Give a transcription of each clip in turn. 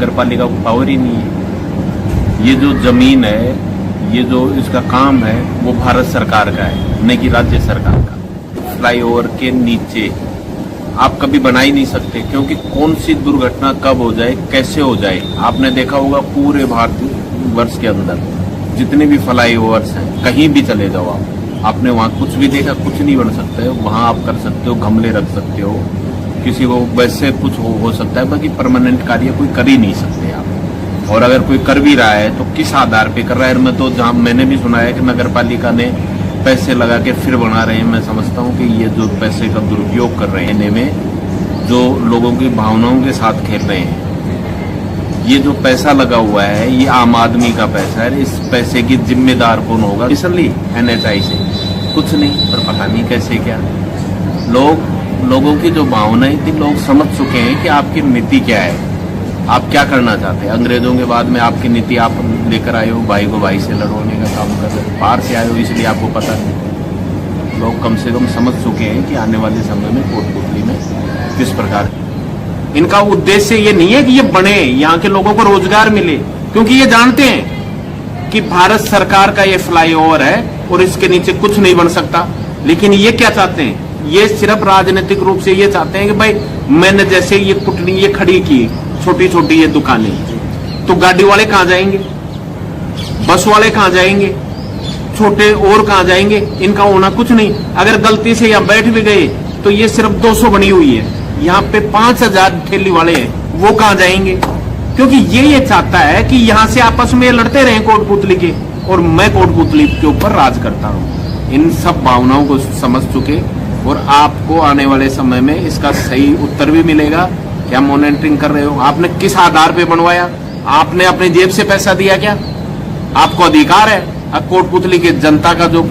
नगर पालिका को पावर ही नहीं है। ये जो जमीन है, ये जो इसका काम है, वो भारत सरकार का है, न कि राज्य सरकार का। फ्लाईओवर के नीचे आप कभी बना ही नहीं सकते, क्योंकि कौन सी दुर्घटना कब हो जाए, कैसे हो जाए। आपने देखा होगा पूरे भारतवर्ष के अंदर जितने भी फ्लाईओवर्स हैं, कहीं भी चले जाओ आपने वहाँ कुछ भी देखा, कुछ नहीं बन सकता है। वहाँ आप कर सकते हो, गमले रख सकते हो, किसी को वैसे कुछ हो सकता है, बाकी परमानेंट कार्य कोई कर ही नहीं सकते आप। और अगर कोई कर भी रहा है तो किस आधार पे कर रहा है। मैं तो जहाँ मैंने भी सुना है कि नगर पालिका ने पैसे लगा के फिर बना रहे हैं। मैं समझता हूँ कि ये जो पैसे का दुरुपयोग कर रहे हैं, में जो लोगों की भावनाओं के साथ खेल रहे हैं, ये जो पैसा लगा हुआ है ये आम आदमी का पैसा है। इस पैसे की जिम्मेदार कौन होगा? इसलिए NHI से कुछ नहीं, पर पता नहीं कैसे क्या लोगों की जो भावनाएं थी, लोग समझ चुके हैं कि आपकी नीति क्या है, आप क्या करना चाहते हैं। अंग्रेजों के बाद में आपकी नीति आप लेकर आए हो, भाई को भाई से लड़वाने का काम कर रहे हो, पार से आए हो, इसलिए आपको पता नहीं। लोग कम से कम समझ चुके हैं कि आने वाले समय में कोटपुतली में किस प्रकार। इनका उद्देश्य ये नहीं है कि ये बने, यहाँ के लोगों को रोजगार मिले, क्योंकि ये जानते हैं कि भारत सरकार का ये फ्लाईओवर है और इसके नीचे कुछ नहीं बन सकता। लेकिन ये क्या चाहते हैं? ये सिर्फ राजनीतिक रूप से ये चाहते हैं कि भाई मैंने जैसे ये पुटली ये खड़ी की, छोटी छोटी ये दुकानें, तो गाड़ी वाले कहाँ जाएंगे, बस वाले कहाँ जाएंगे, छोटे और कहाँ जाएंगे? इनका होना कुछ नहीं। अगर गलती से यहाँ बैठ भी गए तो ये सिर्फ 200 बनी हुई है, यहाँ पे 5000 ठेली वाले हैं, वो कहाँ जाएंगे? क्योंकि ये चाहता है कि यहाँ से आपस में लड़ते रहे कोटपुतली के, और मैं कोटपुतली के ऊपर राज करता हूँ। इन सब भावनाओं को समझ चुके, और आपको आने वाले समय में इसका सही उत्तर भी मिलेगा। क्या मॉनिटरिंग कर रहे हो? आपने किस आधार पे बनवाया? आपने अपनी जेब से पैसा दिया क्या? आपको अधिकार है। कोटपुतली की जनता का जो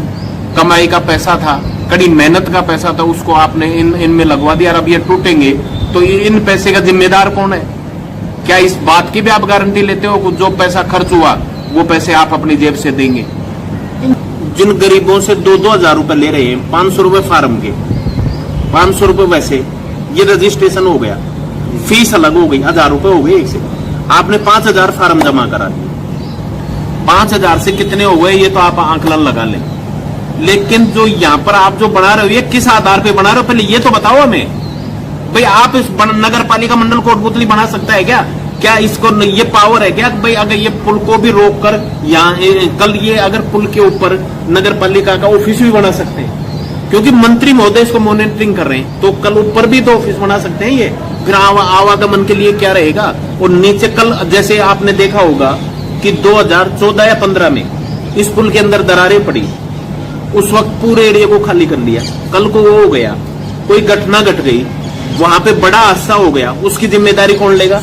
कमाई का पैसा था, कड़ी मेहनत का पैसा था, उसको आपने इनमें लगवा दिया। अब ये टूटेंगे तो इन पैसे का जिम्मेदार कौन है? क्या इस बात की भी आप गारंटी लेते हो कि जो पैसा खर्च हुआ वो पैसे आप अपनी जेब से देंगे? जिन गरीबों से 2-2 हजार रुपए ले रहे हैं, 500 रुपए फार्म के, 500 रुपए वैसे, ये रजिस्ट्रेशन हो गया, फीस अलग हो गई, 1000 रुपए हो गए एक से। आपने 5000 फार्म जमा करा दिए, 5000 से कितने हो गए ये तो आप आंकलन लगा लें। लेकिन जो यहाँ पर आप जो बना रहे हो, ये किस आधार पे बना रहे हो? पहले ये तो बताओ हमें। भाई आप इस नगर पालिका मंडल कोटपुतली बना सकता है क्या? क्या इसको ये पावर है क्या? भाई अगर ये पुल को भी रोक कर यहाँ कल ये अगर पुल के ऊपर नगर पालिका का ऑफिस भी बना सकते हैं, क्योंकि मंत्री महोदय इसको मॉनिटरिंग कर रहे हैं, तो कल ऊपर भी तो ऑफिस बना सकते हैं। ये फिर आवागमन के लिए क्या रहेगा? और नीचे कल जैसे आपने देखा होगा कि 2014 या 15 में इस पुल के अंदर दरारें पड़ी, उस वक्त पूरे एरिया को खाली कर लिया। कल को वो हो गया, कोई घटना घट गई, वहां पे बड़ा हादसा हो गया, उसकी जिम्मेदारी कौन लेगा?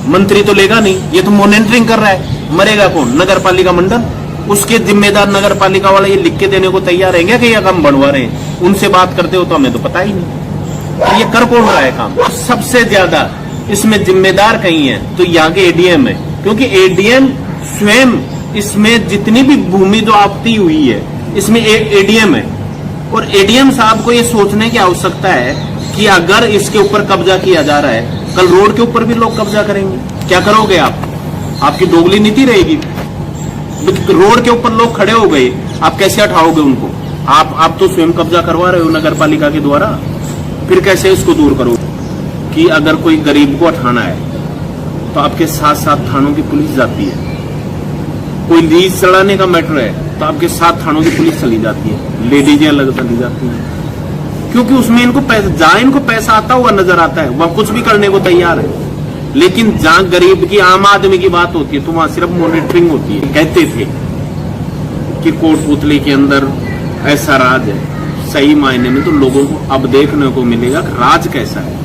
मंत्री तो लेगा नहीं। ये तो मॉनिटरिंग कर रहा है, मरेगा कौन? नगर पालिका मंडल। उसके जिम्मेदार नगर पालिका वाले ये लिख के देने को तैयार रहेंगे कि ये काम बनवा रहे हैं? उनसे बात करते हो तो हमें तो पता ही नहीं। ये कर कौन रहा है काम? सबसे ज्यादा इसमें जिम्मेदार कहीं है तो यहाँ के ADM है, क्योंकि ADM स्वयं इसमें जितनी भी भूमि जो आपत्ति हुई है इसमें ADM है। और ADM साहब को ये सोचने की आवश्यकता है कि अगर इसके ऊपर कब्जा किया जा रहा है, कल रोड के ऊपर भी लोग कब्जा करेंगे, क्या करोगे आप? आपकी दोगली नीति रहेगी। रोड के ऊपर लोग खड़े हो गए, आप कैसे हटाओगे उनको? आप तो स्वयं कब्जा करवा रहे हो नगर पालिका के द्वारा, फिर कैसे इसको दूर करोगे? कि अगर कोई गरीब को हटाना है तो आपके साथ साथ थानों की पुलिस जाती है। कोई लीज चढ़ाने का मैटर है तो आपके साथ थानों की पुलिस चली जाती है, लेडीजें अलग चली जाती हैं, क्योंकि उसमें इनको पैसा, जहां इनको पैसा आता हुआ नजर आता है वह कुछ भी करने को तैयार है। लेकिन जहां गरीब की, आम आदमी की बात होती है तो वहां सिर्फ मॉनिटरिंग होती है। कहते थे कि कोटपुतली के अंदर ऐसा राज है, सही मायने में तो लोगों को अब देखने को मिलेगा राज कैसा है।